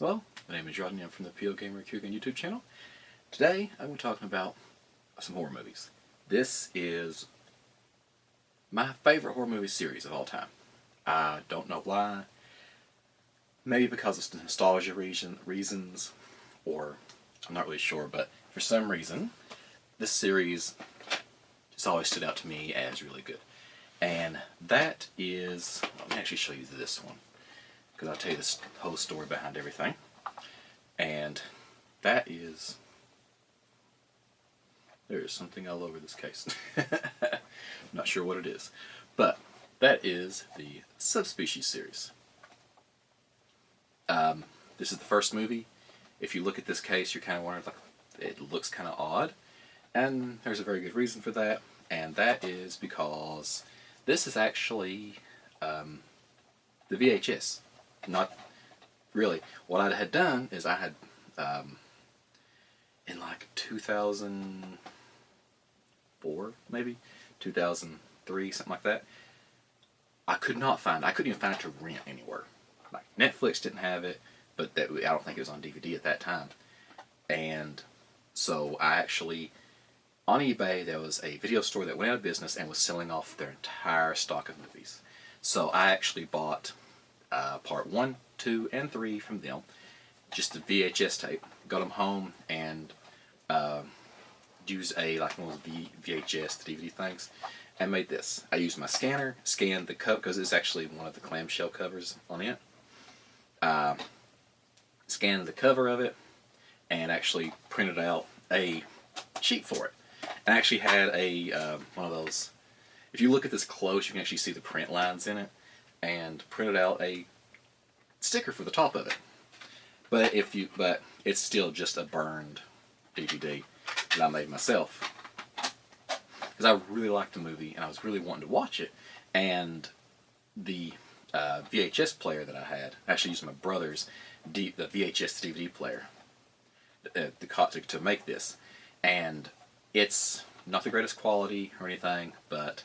Hello, my name is Rodney. I'm from the pOedGamerQuehegan YouTube channel. Today I'm going to be talking about some horror movies. This is my favorite horror movie series of all time. I don't know why. Maybe because of nostalgia reasons, or I'm not really sure, but for some reason, this series just always stood out to me as really good. And that is, let me actually show you this one, because I'll tell you this whole story behind everything. And that is, there's something all over this case. I'm not sure what it is, but that is the Subspecies series. This is the first movie. If you look at this case, you're kind of wondering, like, it looks kind of odd, and there's a very good reason for that, and that is because this is actually the VHS. Not really. What I had done is I had, in like 2004, maybe 2003, something like that, I couldn't even find it to rent anywhere. Like Netflix didn't have it, but I don't think it was on DVD at that time. And so I actually, on eBay, there was a video store that went out of business and was selling off their entire stock of movies. So I actually bought part 1, 2, and 3 from them, just the VHS tape. Got them home and used one of those VHS, the DVD things, and made this. I used my scanner, scanned the cover, because it's actually one of the clamshell covers on it. Scanned the cover of it, and actually printed out a sheet for it. And I actually had a one of those. If you look at this close, you can actually see the print lines in it, and printed out a sticker for the top of it. But it's still just a burned DVD that I made myself, because I really liked the movie and I was really wanting to watch it. And the VHS player that I had, I actually used my brother's the VHS DVD player to make this, and it's not the greatest quality or anything, but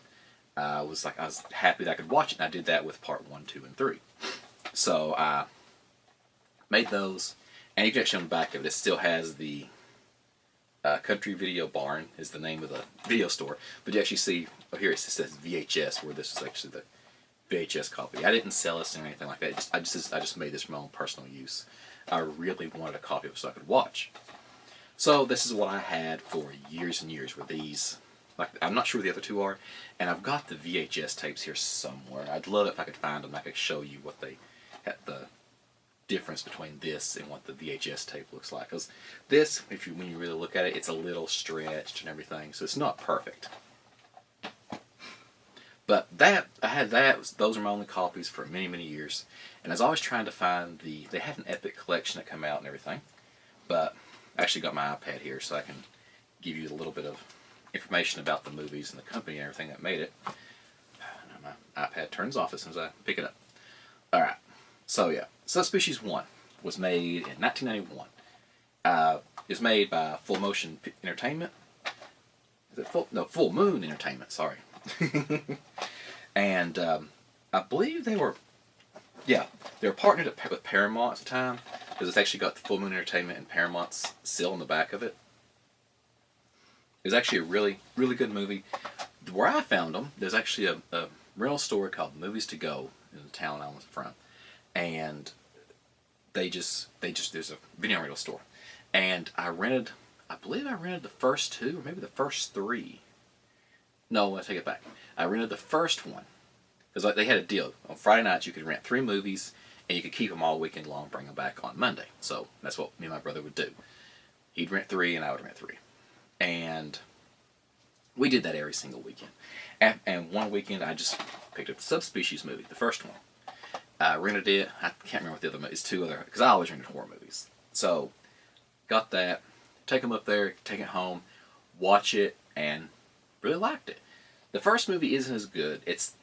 I was happy that I could watch it, and I did that with part 1, 2, and 3. So I made those, and you can actually on the back of it, it still has the Country Video Barn is the name of the video store, but you actually see, oh, here it says VHS, where this is actually the VHS copy. I didn't sell this or anything like that. I just made this for my own personal use. I really wanted a copy of it so I could watch. So this is what I had for years and years, were these. Like, I'm not sure where the other two are, and I've got the VHS tapes here somewhere. I'd love it if I could find them. I could show you what they had, the difference between this and what the VHS tape looks like. Because this, when you really look at it, it's a little stretched and everything, so it's not perfect. But I had that. Those are my only copies for many, many years. And I was always trying to find they had an Epic collection that came out and everything. But I actually got my iPad here so I can give you a little bit of information about the movies and the company and everything that made it. My iPad turns off as soon as I pick it up. Alright, so yeah, Subspecies I was made in 1991. It was made by Full Motion Entertainment. Is it Full Moon Entertainment, sorry. And I believe they were partnered with Paramount at the time, because it's actually got the Full Moon Entertainment and Paramount's seal on the back of it. It was actually a really, really good movie. Where I found them, there's actually a rental store called Movies to Go in the town I was from, and there's a video rental store, and I believe I rented the first 2 or maybe the first 3. No, I take it back. I rented the first one, because they had a deal. On Friday nights you could rent 3 movies, and you could keep them all weekend long, bring them back on Monday. So that's what me and my brother would do. He'd rent 3 and I would rent 3. And we did that every single weekend. And one weekend I just picked up the Subspecies movie, the first one. I rented it. I can't remember what the other movie. It's 2 other, because I always rented horror movies. So got that, take them up there, take it home, watch it, and really liked it. The first movie isn't as good. It's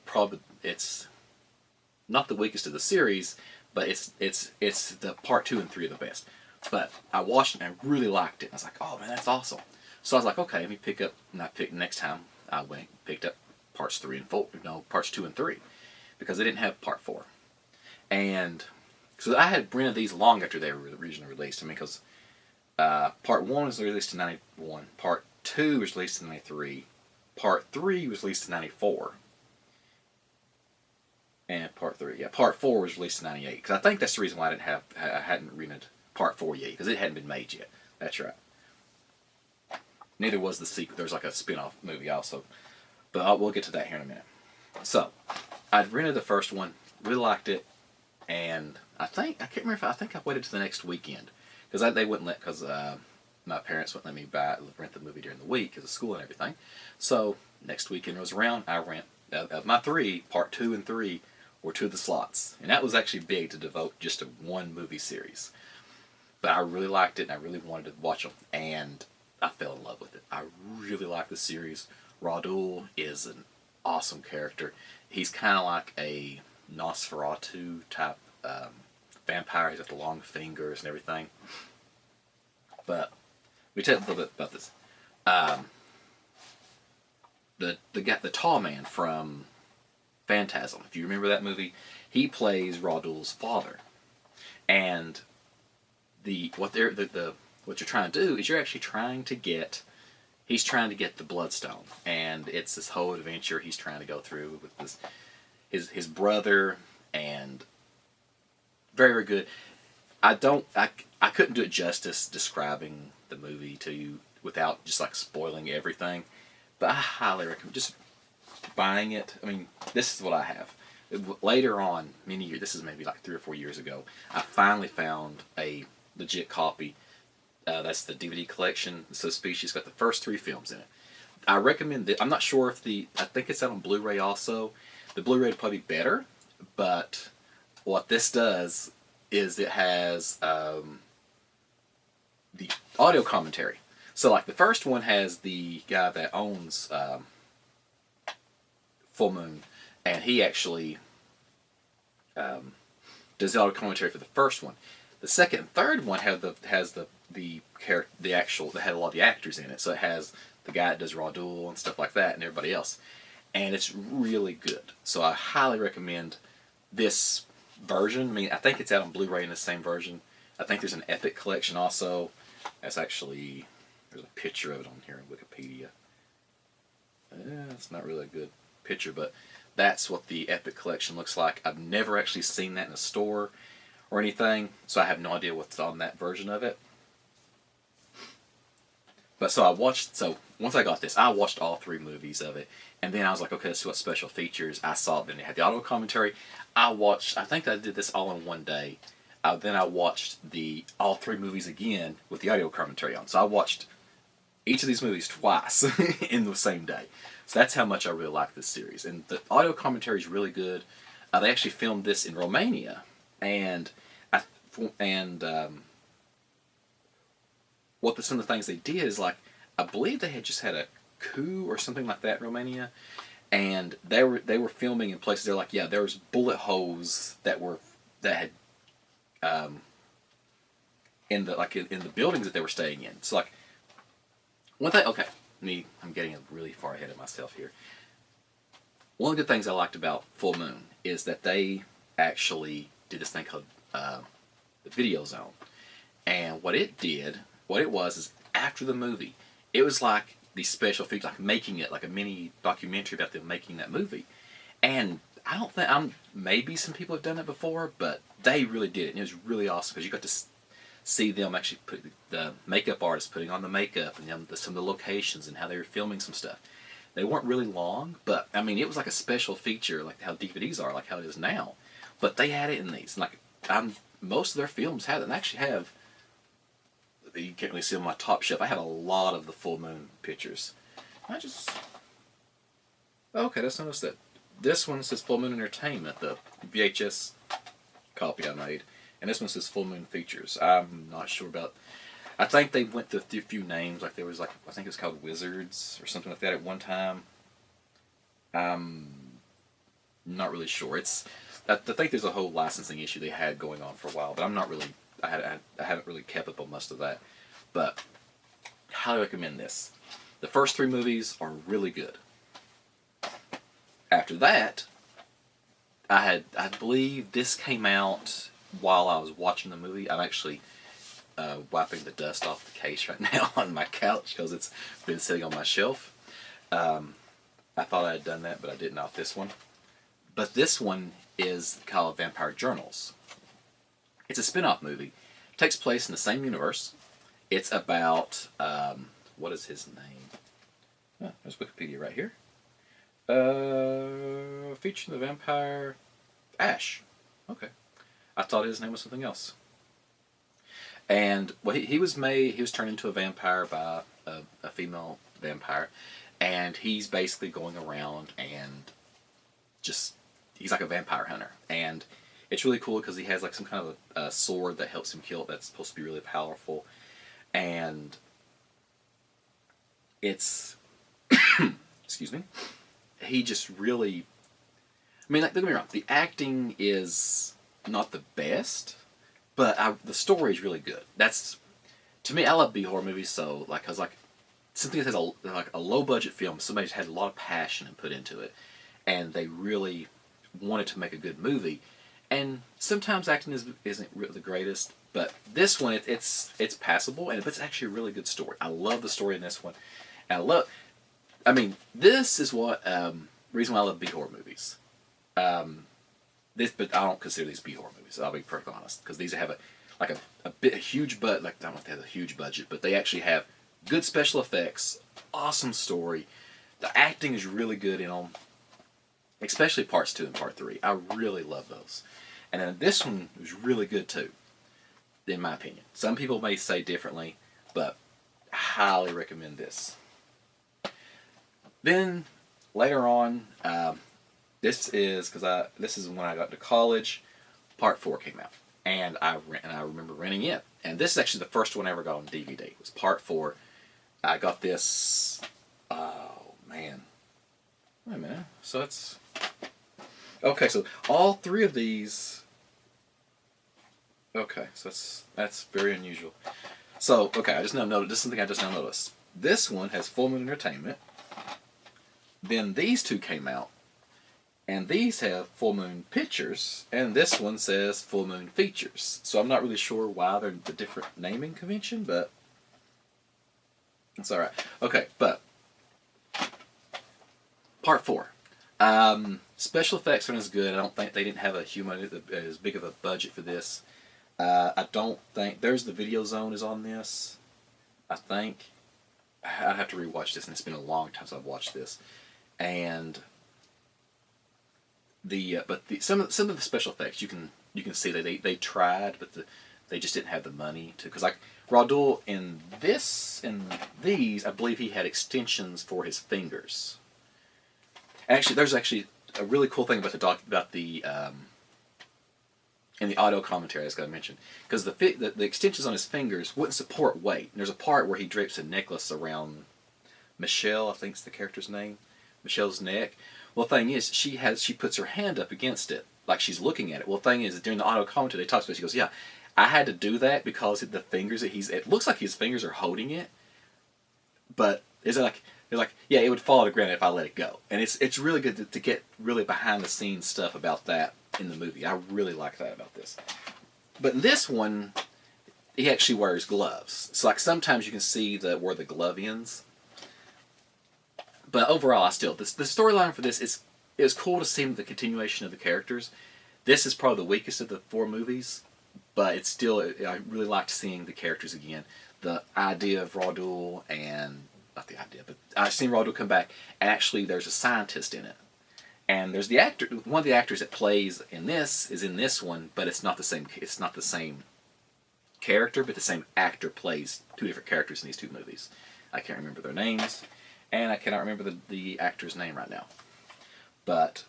not the weakest of the series, but it's the part 2 and 3 are the best. But I watched it and I really liked it. I was like, oh man, that's awesome. So I was like, okay, let me pick up, and I picked next time I went and picked up parts 2 and 3, because they didn't have part 4. And because I had rented these long after they were originally released. I mean, because Part 1 was released in 91, Part 2 was released in 93, Part 3 was released in 94, and Part 4 was released in 98. Because I think that's the reason why I hadn't rented Part 4 yet, because it hadn't been made yet. That's right. Neither was the sequel. There's like a spin-off movie also. But we'll get to that here in a minute. So, I'd rented the first one, really liked it, and I can't remember if I think I waited to the next weekend. Because they wouldn't let, because my parents wouldn't let me rent the movie during the week because of school and everything. So, next weekend was around, I rent, of my 3, Part 2 and 3 were 2 of the slots. And that was actually big to devote just to one movie series. But I really liked it, and I really wanted to watch them. And I fell in love with it. I really like the series. Raudul is an awesome character. He's kind of like a Nosferatu type vampire. He's got the long fingers and everything. But let me tell you a little bit about this. The tall man from Phantasm, if you remember that movie, he plays Raudul's father. And what you're trying to do is you're actually trying to get. He's trying to get the Bloodstone, and it's this whole adventure he's trying to go through with his brother, and very, very good. I couldn't do it justice describing the movie to you without just like spoiling everything, but I highly recommend just buying it. I mean, this is what I have. Later on, many years, this is maybe like 3 or 4 years ago, I finally found a legit copy. That's the DVD collection. Subspecies got the first 3 films in it. I recommend that. I'm not sure if I think it's out on Blu-ray also. The Blu-ray would probably be better, but what this does is it has the audio commentary. So like the first one has the guy that owns Full Moon, and he actually does the audio commentary for the first one. The second and third one has the character, that had a lot of the actors in it. So it has the guy that does Raudul and stuff like that, and everybody else, and it's really good. So I highly recommend this version. I mean, I think it's out on Blu-ray in the same version. I think there's an Epic collection also. There's a picture of it on here on Wikipedia. It's not really a good picture, but that's what the Epic collection looks like. I've never actually seen that in a store or anything, so I have no idea what's on that version of it. But so once I got this, I watched all 3 movies of it, and then I was like, okay, let's see what special features. I saw it, then it had the audio commentary. I think I did this all in one day. Then I watched all 3 movies again with the audio commentary on. So I watched each of these movies twice in the same day. So that's how much I really like this series. And the audio commentary is really good. They actually filmed this in Romania, and some of the things they did is, like, I believe they had just had a coup or something like that in Romania, and they were filming in places. They're like, yeah, there was bullet holes that had in the buildings that they were staying in. So like one thing, okay, I'm getting really far ahead of myself here. One of the good things I liked about Full Moon is that they actually did this thing called the Video Zone, and what it was is after the movie, it was like the special features, like making it like a mini documentary about them making that movie. And I don't think maybe some people have done it before, but they really did it, and it was really awesome because you got to see them actually put the makeup artists putting on the makeup, and some of the locations and how they were filming some stuff. They weren't really long, but I mean, it was like a special feature, like how DVDs are, like how it is now. But they had it in these. Like most of their films have it, and actually have. You can't really see on my top shelf. I have a lot of the Full Moon pictures. Okay, let's notice that this one says Full Moon Entertainment, the VHS copy I made, and this one says Full Moon Features. I'm not sure about. I think they went through a few names. Like there was I think it was called Wizards or something like that at one time. Not really sure. I think there's a whole licensing issue they had going on for a while, but I'm not really. I haven't really kept up on most of that, but I highly recommend this. The first 3 movies are really good. After that, I believe this came out while I was watching the movie. I'm actually wiping the dust off the case right now on my couch because it's been sitting on my shelf. I thought I had done that, but I didn't off this one. But this one is called Vampire Journals. It's a spin-off movie. It takes place in the same universe. It's about, what is his name? Oh, there's Wikipedia right here. Featuring the vampire Ash. Okay. I thought his name was something else. And well, he was turned into a vampire by a female vampire, and he's basically going around and he's like a vampire hunter. And it's really cool because he has like some kind of a sword that helps him kill it that's supposed to be really powerful. And it's, excuse me, he just really, I mean, like, don't get me wrong, the acting is not the best, but the story is really good. That's, to me, I love B-horror movies, so, like, cause, like, something that has a low-budget film, somebody's had a lot of passion and put into it, and they really wanted to make a good movie. And sometimes acting isn't really the greatest, but this one, it's passable, and it's actually a really good story. I love the story in this one. And this is what, reason why I love B-horror movies. But I don't consider these B-horror movies, I'll be perfectly honest, because these have a huge budget, like, I don't know if they have a huge budget, but they actually have good special effects, awesome story. The acting is really good in them, especially parts 2 and part 3. I really love those. And then this one was really good too, in my opinion. Some people may say differently, but I highly recommend this. Then later on, this is when I got to college. Part 4 came out, and I remember renting it. And this is actually the first one I ever got on DVD. It was Part 4. I got this. Oh man, wait a minute. So it's okay. So all 3 of these. Okay, so that's very unusual. So okay, I just now noticed. This is something I just now noticed. This one has Full Moon Entertainment. Then these 2 came out, and these have Full Moon Pictures, and this one says Full Moon Features. So I'm not really sure why they're the different naming convention, but it's alright. Okay, but Part 4. Special effects aren't as good. I don't think they didn't have as big of a budget for this. I don't think there's the Video Zone is on this. I think I'd have to rewatch this, and it's been a long time since I've watched this. And some of the special effects you can see that they tried, but they just didn't have the money to, because like Raudul in these, I believe he had extensions for his fingers. Actually, there's actually a really cool thing about the in the audio commentary I was going to mention, because the extensions on his fingers wouldn't support weight. And there's a part where he drapes a necklace around Michelle, I think is the character's name, Michelle's neck. Well, the thing is, she puts her hand up against it, like she's looking at it. Well, the thing is, during the audio commentary, they talk about it. She goes, "Yeah, I had to do that because the fingers that it looks like his fingers are holding it, but they're like, yeah, it would fall to ground if I let it go." And it's really good to get really behind the scenes stuff about that in the movie. I really like that about this. But in this one, he actually wears gloves. So like sometimes you can see where the glove ends. But overall, the storyline for this it was cool to see the continuation of the characters. This is probably the weakest of the 4 movies, but it's still, I really liked seeing the characters again. The idea of Raudul, and not the idea, but I've seen Raudul come back, and actually there's a scientist in it. And there's the actor, one of the actors that plays in this is in this one, but it's not the same character, but the same actor plays 2 different characters in these 2 movies. I can't remember their names, and I cannot remember the actor's name right now. But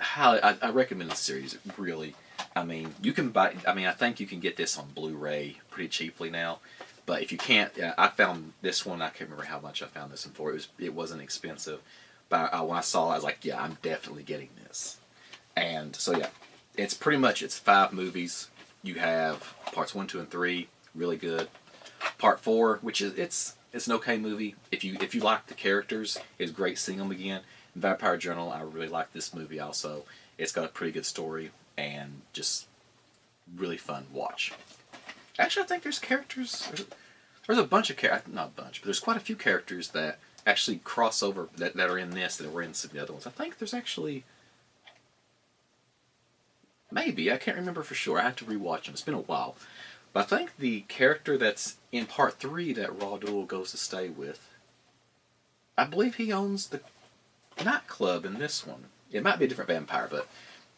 I recommend this series, really. I mean, you can buy, I think you can get this on Blu-ray pretty cheaply now. But if you can't, I found this one, I can't remember how much I found this one for. It wasn't expensive. But when I saw it, I was like, yeah, I'm definitely getting this. And so yeah, it's 5 movies. You have parts 1, 2, and 3, really good. Part 4, which is it's an okay movie. If you like the characters, it's great seeing them again. Vampire Journal, I really like this movie also. It's got a pretty good story. and just really fun watch. Actually, I think there's characters. There's a bunch of characters, not a bunch, but there's quite a few characters that actually cross over that are in this that were in some of the other ones. I think there's actually. Maybe, I can't remember for sure. I have to rewatch them. It's been a while. But I think the character that's in part 3 that Raw Duel goes to stay with, I believe he owns the nightclub in this one. It might be a different vampire, but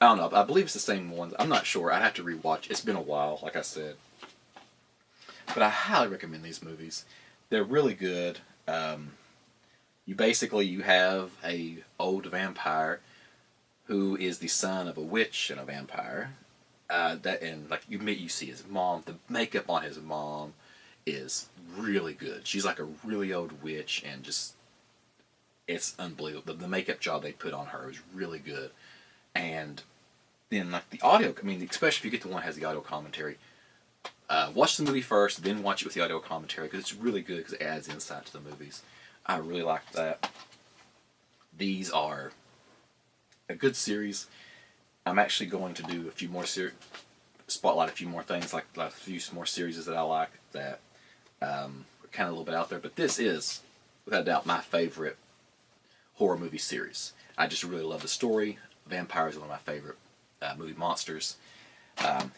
I don't know. I believe it's the same one. I'm not sure. I'd have to rewatch. It's been a while, like I said. But I highly recommend these movies. They're really good. You have a old vampire who is the son of a witch and a vampire. You see his mom. The makeup on his mom is really good. She's like a really old witch, and just it's unbelievable. The makeup job they put on her is really good. And then like the audio, especially if you get the one that has the audio commentary, watch the movie first, then watch it with the audio commentary because it's really good because it adds insight to the movies. I really like that. These are a good series. I'm actually going to do a few more spotlight a few more things, like a few more series that I like that are kind of a little bit out there. But this is, without a doubt, my favorite horror movie series. I just really love the story. Vampires are one of my favorite movie monsters.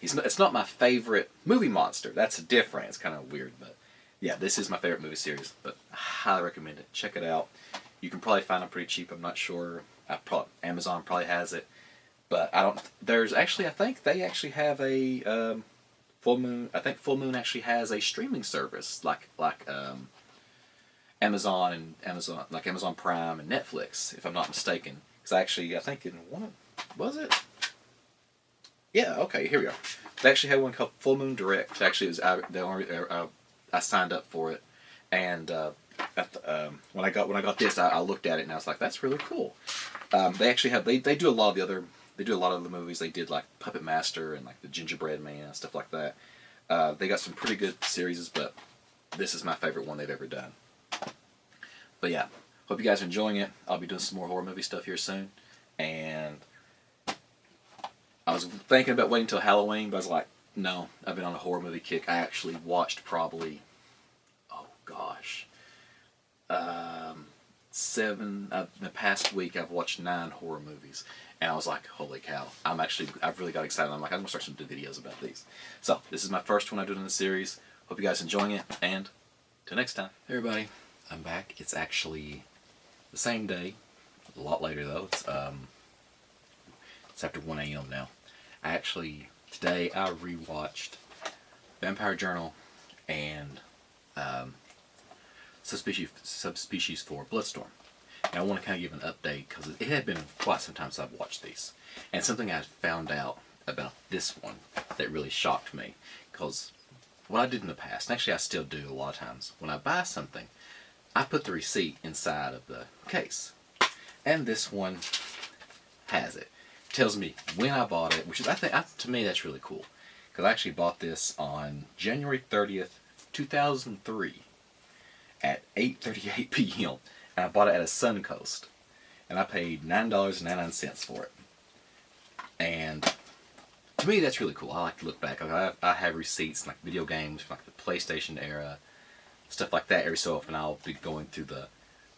It's not my favorite movie monster. That's different. It's kind of weird, but yeah, this is my favorite movie series. But I highly recommend it. Check it out. You can probably find them pretty cheap. I'm not sure. Amazon probably has it, but I don't. I think they actually have a Full Moon. I think Full Moon actually has a streaming service like Amazon Prime and Netflix, if I'm not mistaken. Because I think in one was it. Yeah. Okay. Here we go. They actually had one called Full Moon Direct. Actually, I signed up for it, and when I got this, I looked at it and I was like, that's really cool. They actually have they do a lot of the movies. They did like Puppet Master and like the Gingerbread Man and stuff like that. They got some pretty good series, but this is my favorite one they've ever done. But yeah, hope you guys are enjoying it. I'll be doing some more horror movie stuff here soon, and I was thinking about waiting until Halloween, but I was like, no, I've been on a horror movie kick. I actually watched probably, in the past week I've watched 9 horror movies, and I was like, holy cow, I've really got excited. I'm like, I'm going to start some videos about these. So, this is my first one I do in the series. Hope you guys are enjoying it, and till next time. Hey everybody, I'm back. It's actually the same day, a lot later though. It's after 1 a.m. now. Today I rewatched Vampire Journal and Subspecies 4 Bloodstorm. And I want to kind of give an update because it had been quite some time since I've watched these. And something I found out about this one that really shocked me, because what I did in the past, and actually I still do a lot of times, when I buy something, I put the receipt inside of the case. And this one has it. It tells me when I bought it, which is, to me, that's really cool. Because I actually bought this on January 30th, 2003 at 8:38 p.m. And I bought it at a Suncoast. And I paid $9.99 for it. And to me, that's really cool. I like to look back. I have receipts like video games, like the PlayStation era, stuff like that. Every so often I'll be going through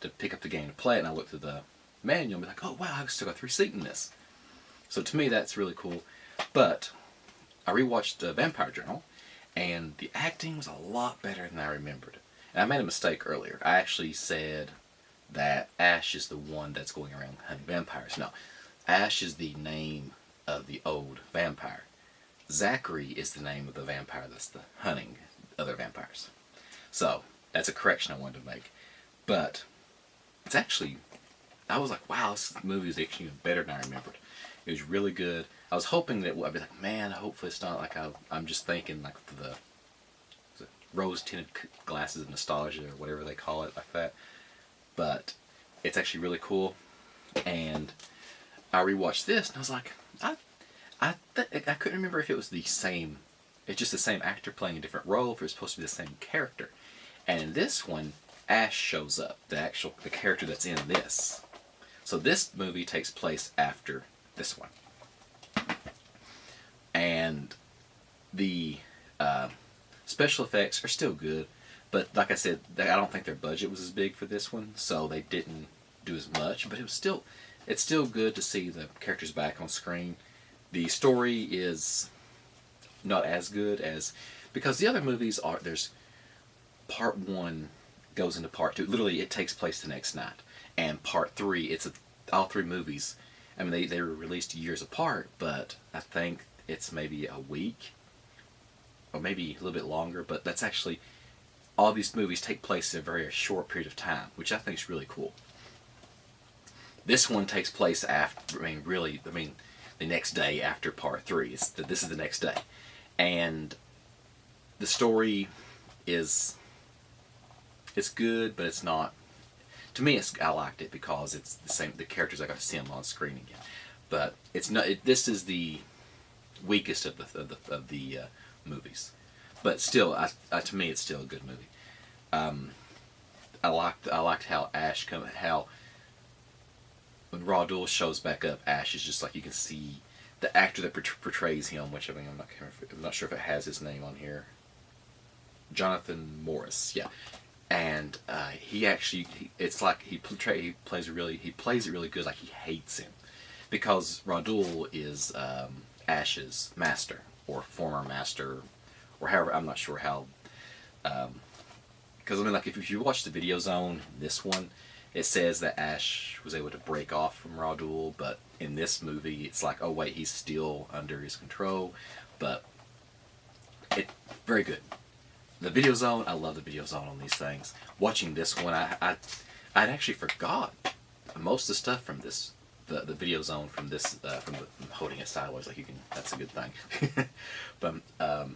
to pick up the game to play it, and I look through the manual and be like, oh wow, I've still got the receipt in this. So to me, that's really cool. But I rewatched Vampire Journal, and the acting was a lot better than I remembered. And I made a mistake earlier. I actually said that Ash is the one that's going around hunting vampires. No, Ash is the name of the old vampire. Zachary is the name of the vampire that's hunting other vampires. So, that's a correction I wanted to make. But, it's actually, I was like, wow, this movie is actually even better than I remembered. It was really good. I was hoping that I'd be like, man, hopefully it's not like I'm just thinking like the rose-tinted glasses of nostalgia or whatever they call it, like that. But it's actually really cool. And I rewatched this and I was like, I couldn't remember if it was the same. It's just the same actor playing a different role, if it was supposed to be the same character. And in this one, Ash shows up, the character that's in this. So this movie takes place after this one. and the special effects are still good, but like I said, I don't think their budget was as big for this one, so they didn't do as much. But it's still good to see the characters back on screen. The story is not as good as, because the other movies are, there's part 1 goes into part 2. Literally, it takes place the next night, and part 3, all 3 movies. I mean, they were released years apart, but I think it's maybe a week, or maybe a little bit longer. But that's actually, all these movies take place in a very short period of time, which I think is really cool. This one takes place after, the next day after part 3. This is the next day, and the story is, it's good, but it's not. To me, I liked it because it's the same. The characters, I got to see them on screen again, but it's not. This is the weakest of the movies, but still, to me, it's still a good movie. I liked how Ash how when Raudul shows back up, Ash is just like, you can see the actor that portrays him, which I'm not sure if it has his name on here. Jonathan Morris, yeah. And it's like he plays it really good. Like, he hates him, because Raudul is Ash's master, or former master, or however, I'm not sure how. Because like, if you watch the Video Zone, this one, it says that Ash was able to break off from Raudul, but in this movie, it's like, oh wait, he's still under his control. But very good. The Video Zone, I love the Video Zone on these things. Watching this one, I'd actually forgot most of the stuff from this, the Video Zone from this, from holding it sideways, like, you can, that's a good thing. But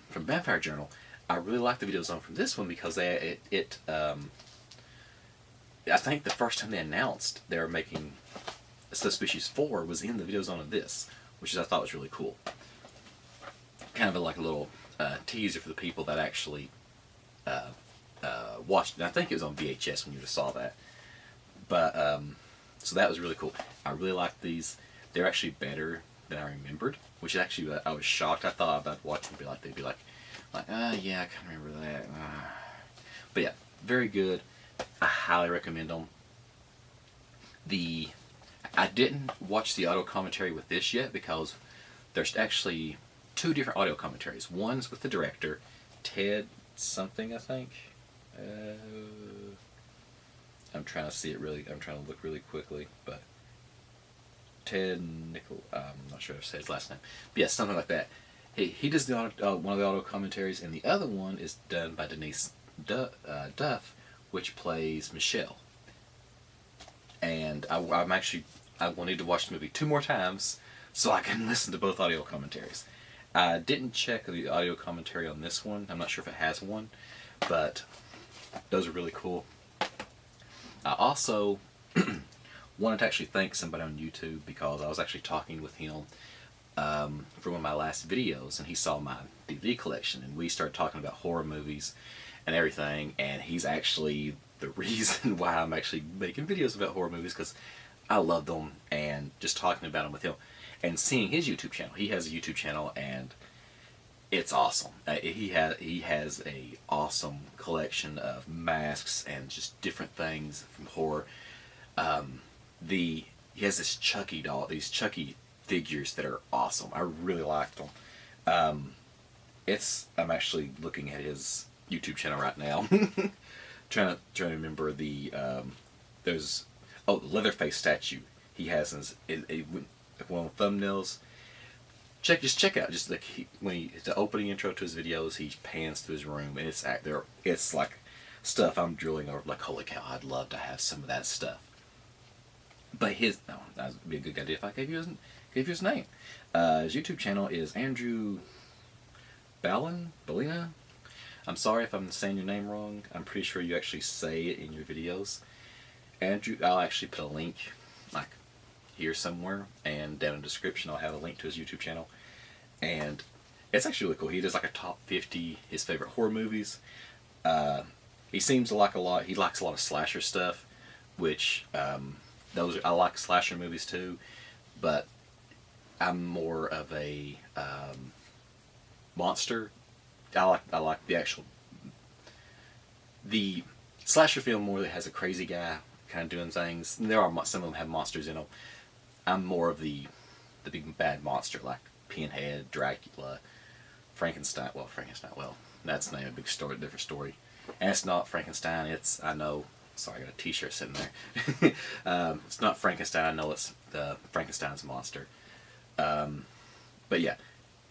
from Vampire Journal, I really like the Video Zone from this one, because I think the first time they announced they were making Subspecies 4 was in the Video Zone of this, which I thought was really cool. Kind of like a little teaser for the people that actually watched it. I think it was on VHS when you just saw that. But so that was really cool. I really like these. They're actually better than I remembered, which actually, I was shocked. I thought I'd watch them, they'd be like, yeah, I can remember that. But yeah, very good. I highly recommend them. I didn't watch the audio commentary with this yet, because there's actually 2 different audio commentaries. One's with the director, Ted something, I think. I'm trying to look really quickly, but Ted Nickel, I'm not sure if I said his last name, but yeah, something like that. He does one of the audio commentaries, and the other one is done by Denise Duff, which plays Michelle. And I will need to watch the movie 2 more times so I can listen to both audio commentaries. I didn't check the audio commentary on this one. I'm not sure if it has one, but those are really cool. I also wanted to actually thank somebody on YouTube, because I was actually talking with him for one of my last videos, and he saw my DVD collection, and we started talking about horror movies and everything, and he's actually the reason why I'm actually making videos about horror movies, because I love them, and just talking about them with him and seeing his YouTube channel. He has a YouTube channel, and it's awesome. He has a awesome collection of masks and just different things from horror. He has this Chucky doll, these Chucky figures that are awesome. I really liked them. I'm actually looking at his YouTube channel right now, trying to remember there's the Leatherface statue he has one of the thumbnails. Check out just the opening intro to his videos. He pans through his room, and it's like stuff I'm drooling over. Like, holy cow, I'd love to have some of that stuff. But that would be a good idea if I gave you his name. His YouTube channel is Andrew Ballina. I'm sorry if I'm saying your name wrong. I'm pretty sure you actually say it in your videos. Andrew, I'll actually put a link like here somewhere, and down in the description I'll have a link to his YouTube channel. And it's actually really cool. He does like a top 50 his favorite horror movies. He seems to like he likes a lot of slasher stuff, which I like slasher movies too, but I'm more of a monster. I like the actual the slasher film more that has a crazy guy kind of doing things. And there are some of them have monsters in them. I'm more of the big bad monster like Pinhead, Dracula, Frankenstein. Well, that's not a big story, different story. And it's not Frankenstein. It's I know. Sorry, I got a T-shirt sitting there. It's not Frankenstein. I know it's the Frankenstein's monster. But yeah,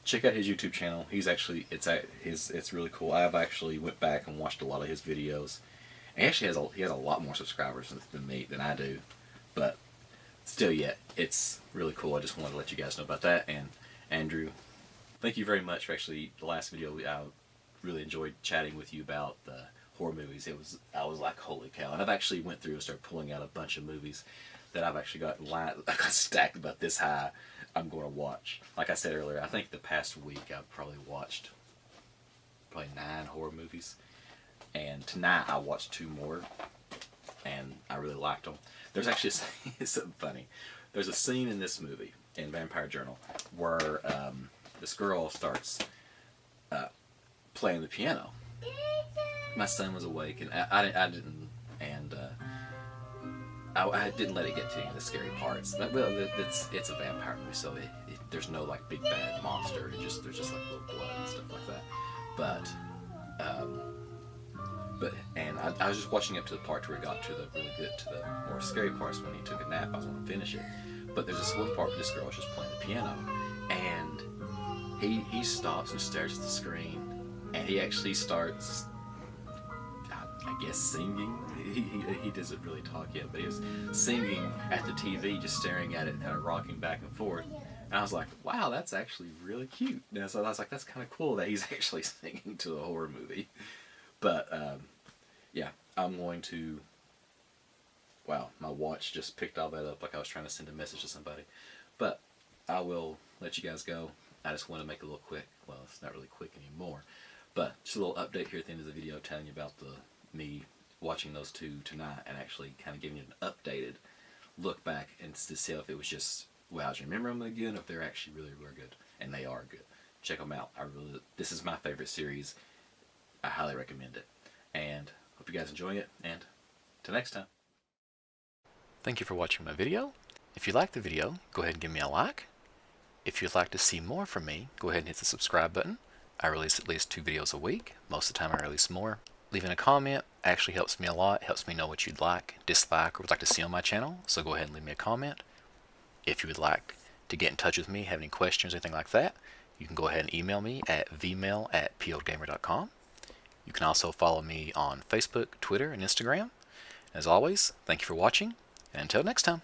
check out his YouTube channel. He's actually it's really cool. I've actually went back and watched a lot of his videos. And he has a lot more subscribers than I do, but still, yeah, it's really cool. I just wanted to let you guys know about that. And Andrew, thank you very much for actually the last video. I really enjoyed chatting with you about the horror movies. I was like, holy cow! And I've actually went through and started pulling out a bunch of movies that I've actually got stacked about this high. I'm going to watch. Like I said earlier, I think the past week I've probably watched 9 horror movies, and tonight I watched 2 more, and I really liked them. There's actually something funny. There's a scene in this movie in Vampire Journal where this girl starts playing the piano. My son was awake, and I didn't let it get to any of the scary parts. Well, it's a vampire movie, so there's no like big bad monster. There's just like little blood and stuff like that. I was just watching up to the part where it got to the more scary parts when he took a nap. I was going to finish it, but there's this one part where this girl is just playing the piano, and he stops and stares at the screen, and he actually starts, I guess, singing. He doesn't really talk yet, but he was singing at the TV, just staring at it, kind of rocking back and forth. And I was like, wow, that's actually really cute. And so I was like, that's kind of cool that he's actually singing to a horror movie. But yeah, I'm going to. Wow, my watch just picked all that up like I was trying to send a message to somebody. But I will let you guys go. I just want to make a little quick. Well, it's not really quick anymore, but just a little update here at the end of the video, telling you about me watching those 2 tonight, and actually kind of giving you an updated look back and to see if it was just wow, do you remember them again? If they're actually really good, and they are good. Check them out. This is my favorite series. I highly recommend it, and hope you guys enjoy it. And till next time. Thank you for watching my video. If you liked the video, go ahead and give me a like. If you'd like to see more from me, go ahead and hit the subscribe button. I release at least 2 videos a week. Most of the time I release more. Leaving a comment actually helps me a lot. Helps me know what you'd like, dislike, or would like to see on my channel. So go ahead and leave me a comment. If you would like to get in touch with me, have any questions, anything like that, you can go ahead and email me at vmail@pOedGamer.com. You can also follow me on Facebook, Twitter, and Instagram. As always, thank you for watching, and until next time.